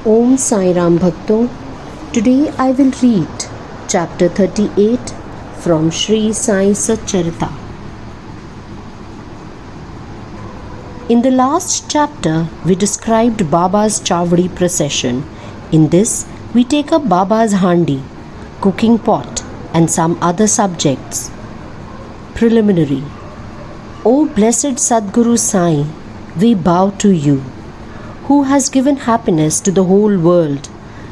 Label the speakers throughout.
Speaker 1: Om Sai Ram Bhakto. Today I will read chapter 38 from Sri Sai Satcharita. In the last chapter, we described Baba's Chavdi procession. In this, we take up Baba's handi, cooking pot, and some other subjects. Preliminary. O blessed Sadguru Sai, we bow to you, who has given happiness to the whole world,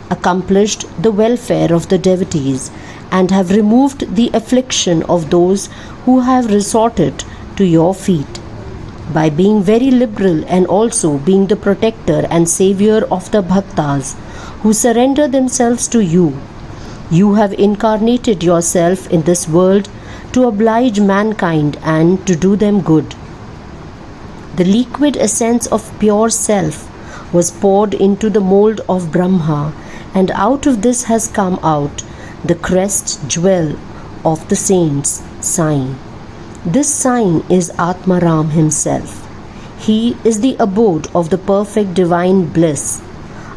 Speaker 1: accomplished the welfare of the devotees, and have removed the affliction of those who have resorted to your feet. By being very liberal and also being the protector and savior of the bhaktas who surrender themselves to you, you have incarnated yourself in this world to oblige mankind and to do them good. The liquid essence of pure self was poured into the mold of Brahma, and out of this has come out the crest jewel of the saints, Sai. This Sai is Atmaram himself. He is the abode of the perfect divine bliss.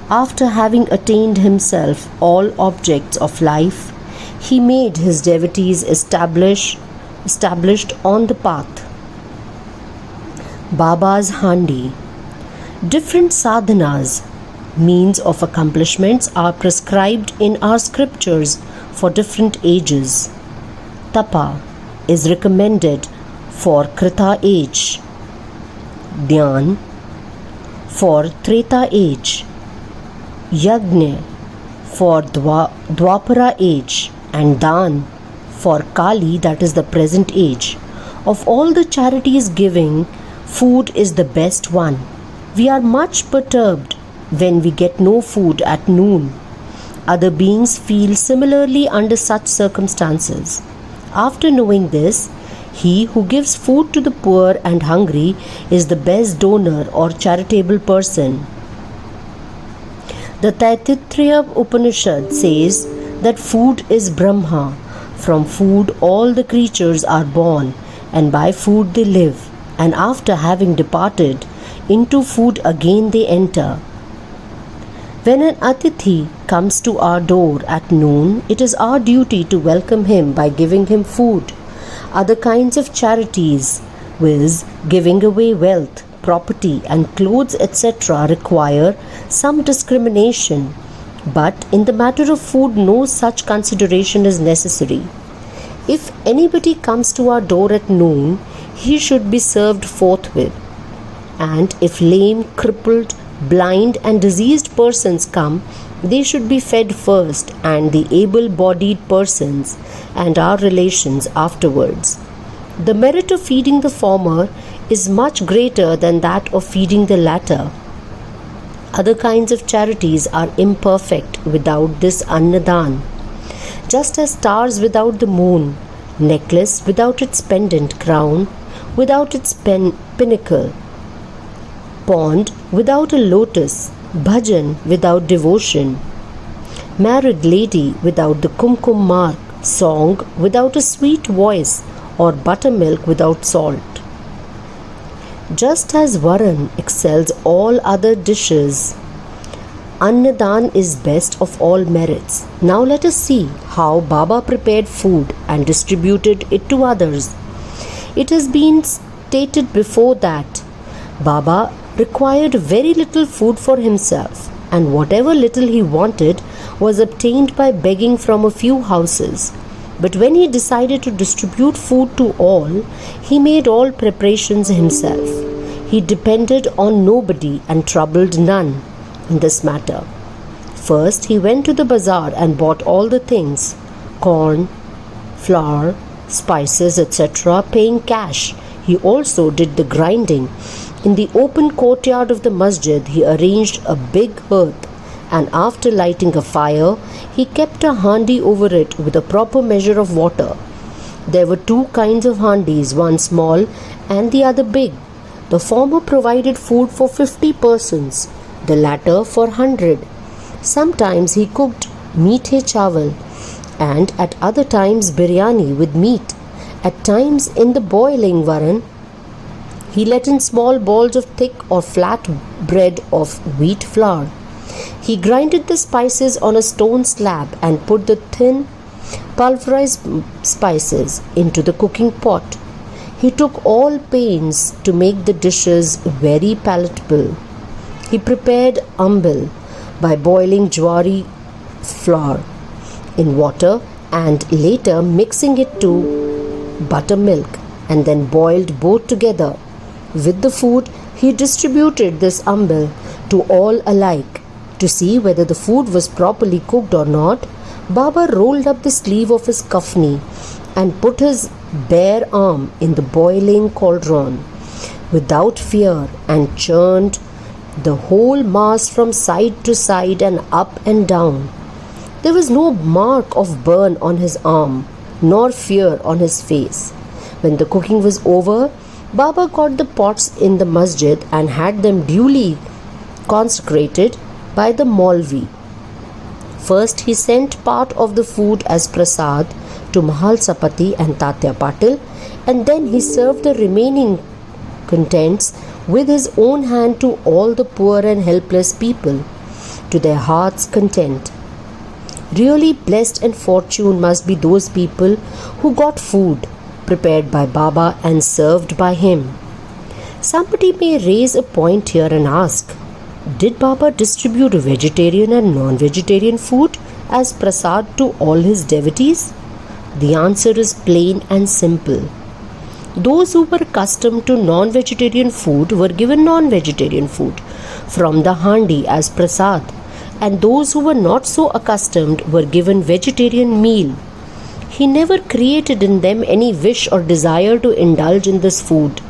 Speaker 1: After having attained himself all objects of life, he made his devotees established on the path. Baba's handi. Different sadhanas, means of accomplishments, are prescribed in our scriptures for different ages. Tapa is recommended for Krita age, Dhyan for Treta age, Yajna for Dwapara age, and Dan for Kali, that is the present age. Of all the charities giving, food is the best one. We are much perturbed when we get no food at noon. Other beings feel similarly under such circumstances. After knowing this, he who gives food to the poor and hungry is the best donor or charitable person. The Taittiriya Upanishad says that food is Brahma. From food all the creatures are born, and by food they live, and after having departed, into food again they enter. When an Atithi comes to our door at noon, it is our duty to welcome him by giving him food. Other kinds of charities, viz., giving away wealth, property, and clothes, etc., require some discrimination, but in the matter of food, no such consideration is necessary. If anybody comes to our door at noon, he should be served forthwith. And if lame, crippled, blind, and diseased persons come, they should be fed first, and the able-bodied persons and our relations afterwards. The merit of feeding the former is much greater than that of feeding the latter. Other kinds of charities are imperfect without this Annadan. Just as stars without the moon, necklace without its pendant crown, without its pinnacle, pond without a lotus, bhajan without devotion, married lady without the kumkum mark, song without a sweet voice, or buttermilk without salt. Just as Varan excels all other dishes, Annadan is best of all merits. Now let us see how Baba prepared food and distributed it to others. It has been stated before that Baba required very little food for himself, and whatever little he wanted was obtained by begging from a few houses. But when he decided to distribute food to all, he made all preparations himself. He depended on nobody and troubled none in this matter. First, he went to the bazaar and bought all the things, corn, flour, spices, etc., paying cash. He also did the grinding. In the open courtyard of the masjid, he arranged a big hearth, and after lighting a fire, he kept a handi over it with a proper measure of water. There were two kinds of handis, one small and the other big. The former provided food for 50 persons, the latter for 100. Sometimes he cooked meethe chawal, and at other times biryani with meat. At times in the boiling varan, he let in small balls of thick or flat bread of wheat flour. He grinded the spices on a stone slab and put the thin, pulverized spices into the cooking pot. He took all pains to make the dishes very palatable. He prepared ambil by boiling jowari flour in water and later mixing it to buttermilk and then boiled both together. With the food, he distributed this ambil to all alike. To see whether the food was properly cooked or not, Baba rolled up the sleeve of his kafni and put his bare arm in the boiling cauldron without fear and churned the whole mass from side to side and up and down. There was no mark of burn on his arm, nor fear on his face. When the cooking was over, Baba got the pots in the masjid and had them duly consecrated by the Maulvi. First, he sent part of the food as prasad to Mahal Sapati and Tatya Patil, and then he served the remaining contents with his own hand to all the poor and helpless people, to their heart's content. Really blessed and fortunate must be those people who got food prepared by Baba and served by him. Somebody may raise a point here and ask, did Baba distribute vegetarian and non-vegetarian food as prasad to all his devotees? The answer is plain and simple. Those who were accustomed to non-vegetarian food were given non-vegetarian food from the handi as prasad, and those who were not so accustomed were given vegetarian meal. He never created in them any wish or desire to indulge in this food.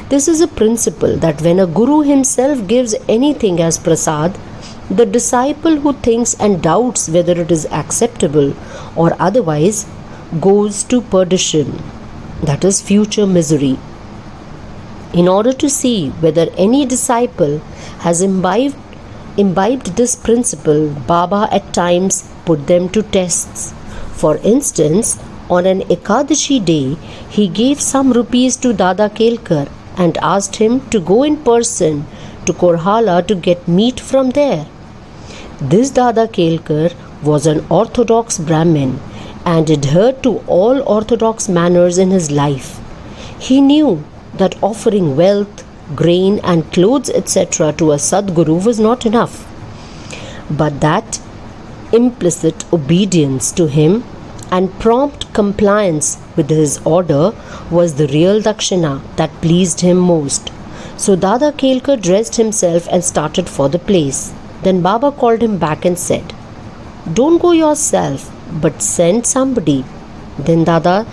Speaker 1: This is a principle that when a guru himself gives anything as prasad, the disciple who thinks and doubts whether it is acceptable or otherwise goes to perdition, that is future misery. In order to see whether any disciple has imbibed this principle, Baba at times put them to tests. For instance, on an Ekadashi day, he gave some rupees to Dada Kelkar and asked him to go in person to Korhala to get meat from there. This Dada Kelkar was an orthodox Brahmin and adhered to all orthodox manners in his life. He knew that offering wealth, grain and clothes etc. to a Sadguru was not enough, but that implicit obedience to him and prompt compliance with his order was the real dakshina that pleased him most. So Dada Kelkar dressed himself and started for the place. Then Baba called him back and said, "Don't go yourself, but send somebody." Then Dada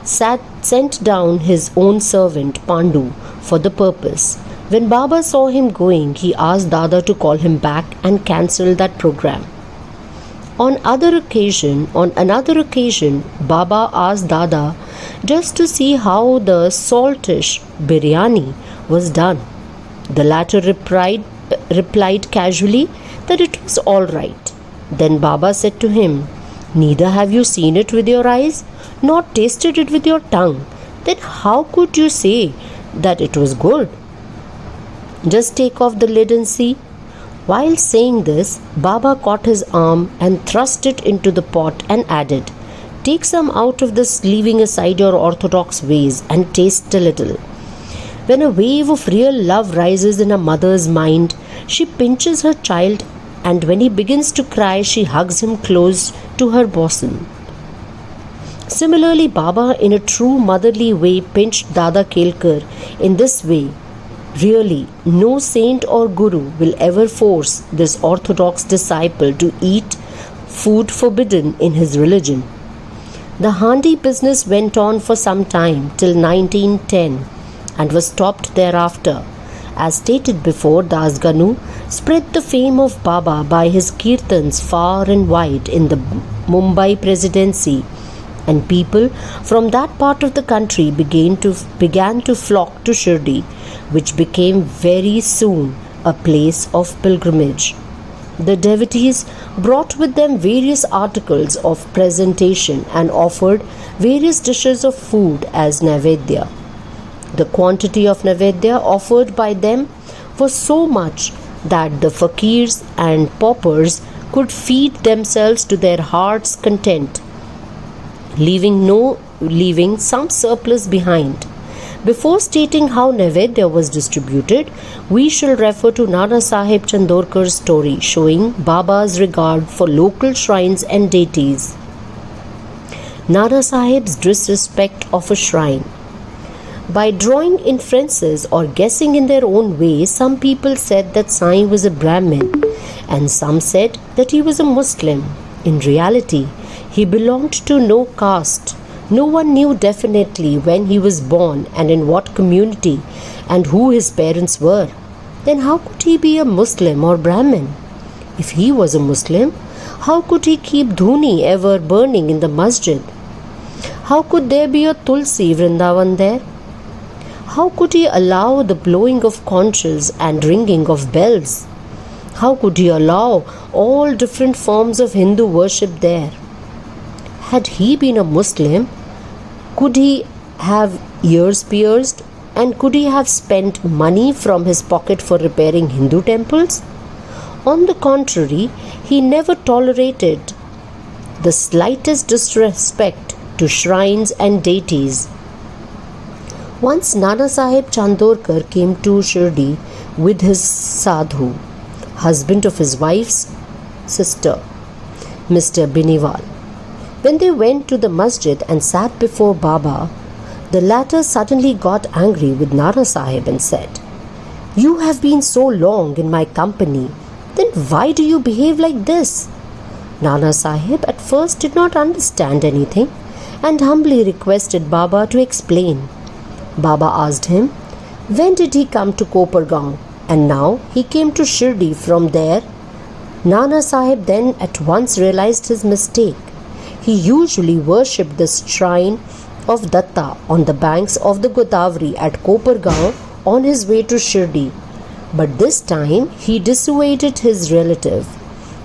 Speaker 1: sent down his own servant Pandu for the purpose. When Baba saw him going, he asked Dada to call him back and cancel that program. On another occasion, Baba asked Dada just to see how the saltish biryani was done. The latter replied casually that it was all right. Then Baba said to him, "Neither have you seen it with your eyes, nor tasted it with your tongue. Then how could you say that it was good? Just take off the lid and see." While saying this, Baba caught his arm and thrust it into the pot and added, "Take some out of this, leaving aside your orthodox ways, and taste a little." When a wave of real love rises in a mother's mind, she pinches her child, and when he begins to cry, she hugs him close to her bosom. Similarly, Baba, in a true motherly way, pinched Dada Kelkar in this way. Really, no saint or guru will ever force this orthodox disciple to eat food forbidden in his religion. The handi business went on for some time till 1910 and was stopped thereafter. As stated before, Das Ganu spread the fame of Baba by his kirtans far and wide in the Mumbai Presidency, and people from that part of the country began to flock to Shirdi, which became very soon a place of pilgrimage. The devotees brought with them various articles of presentation and offered various dishes of food as Naivedya. The quantity of Naivedya offered by them was so much that the fakirs and paupers could feed themselves to their heart's content, leaving some surplus behind. Before stating how Naivedya was distributed, we shall refer to Nana Sahib Chandorkar's story showing Baba's regard for local shrines and deities. Nana Sahib's disrespect of a shrine. By drawing inferences or guessing in their own way, some people said that Sai was a Brahmin and some said that he was a Muslim. In reality, he belonged to no caste. No one knew definitely when he was born and in what community and who his parents were. Then how could he be a Muslim or Brahmin? If he was a Muslim, how could he keep dhuni ever burning in the masjid? How could there be a Tulsi Vrindavan there? How could he allow the blowing of conches and ringing of bells? How could he allow all different forms of Hindu worship there? Had he been a Muslim, could he have ears pierced and could he have spent money from his pocket for repairing Hindu temples? On the contrary, he never tolerated the slightest disrespect to shrines and deities. Once Nana Sahib Chandorkar came to Shirdi with his sadhu, husband of his wife's sister, Mr. Biniwal. When they went to the masjid and sat before Baba, the latter suddenly got angry with Nana Sahib and said, "You have been so long in my company, then why do you behave like this?" Nana Sahib at first did not understand anything and humbly requested Baba to explain. Baba asked him, when did he come to Kopargaon, and now he came to Shirdi from there. Nana Sahib then at once realized his mistake. He usually worshipped the shrine of Datta on the banks of the Godavari at Kopargaon on his way to Shirdi. But this time he dissuaded his relative,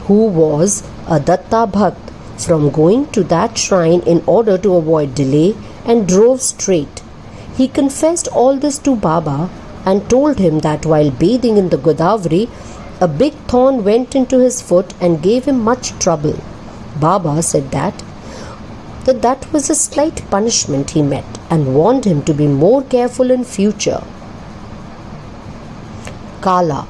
Speaker 1: who was a Datta Bhakt, from going to that shrine in order to avoid delay and drove straight. He confessed all this to Baba and told him that while bathing in the Godavari, a big thorn went into his foot and gave him much trouble. Baba said that was a slight punishment he met and warned him to be more careful in future. Kala.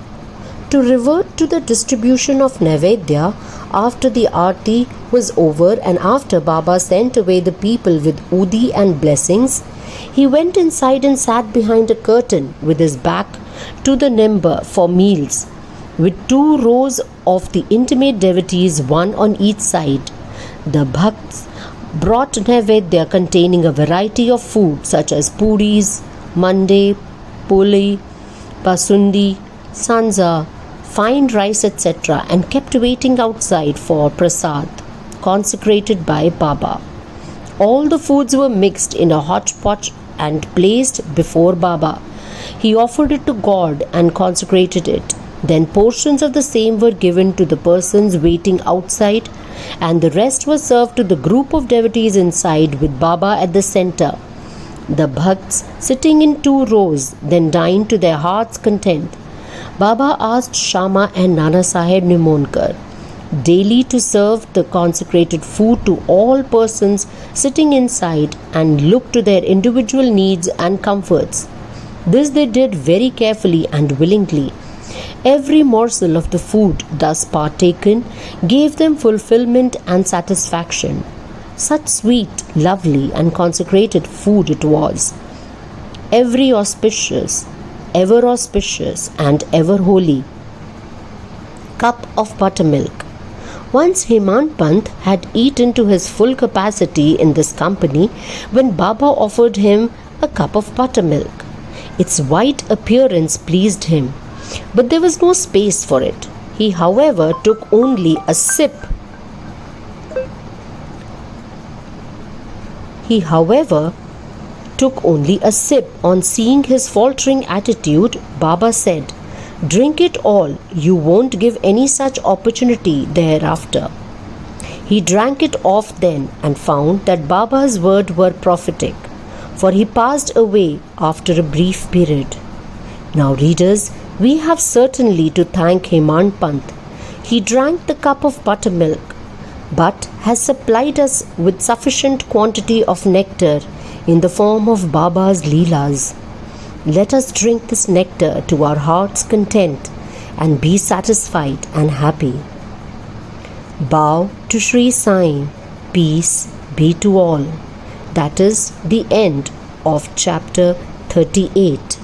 Speaker 1: To revert to the distribution of Naivedya after the Aarti was over and after Baba sent away the people with Udi and blessings, he went inside and sat behind a curtain with his back to the Nimba for meals, with 2 rows of the intimate devotees, one on each side. The Bhakts brought Naivedya containing a variety of food such as puris, mande, puli, basundi, sanza, fine rice, etc., and kept waiting outside for prasad, consecrated by Baba. All the foods were mixed in a hot pot and placed before Baba. He offered it to God and consecrated it. Then portions of the same were given to the persons waiting outside, and the rest was served to the group of devotees inside with Baba at the center. The Bhakts, sitting in 2 rows, then dined to their heart's content. Baba asked Shama and Nana Sahib Nimonkar daily to serve the consecrated food to all persons sitting inside and look to their individual needs and comforts. This they did very carefully and willingly. Every morsel of the food thus partaken gave them fulfillment and satisfaction. Such sweet, lovely, and consecrated food it was. Ever auspicious, and ever holy. Cup of buttermilk. Once Hemant Pant had eaten to his full capacity in this company when Baba offered him a cup of buttermilk. Its white appearance pleased him, but there was no space for it. He, however, took only a sip. On seeing his faltering attitude, Baba said, "Drink it all, you won't give any such opportunity thereafter." He drank it off then and found that Baba's words were prophetic, for he passed away after a brief period. Now, readers, We have certainly to thank Hemant Pant. He drank the cup of buttermilk, but has supplied us with sufficient quantity of nectar in the form of Baba's Leelas. Let us drink this nectar to our heart's content and be satisfied and happy. Bow to Sri Sai. Peace be to all. That is the end of chapter 38.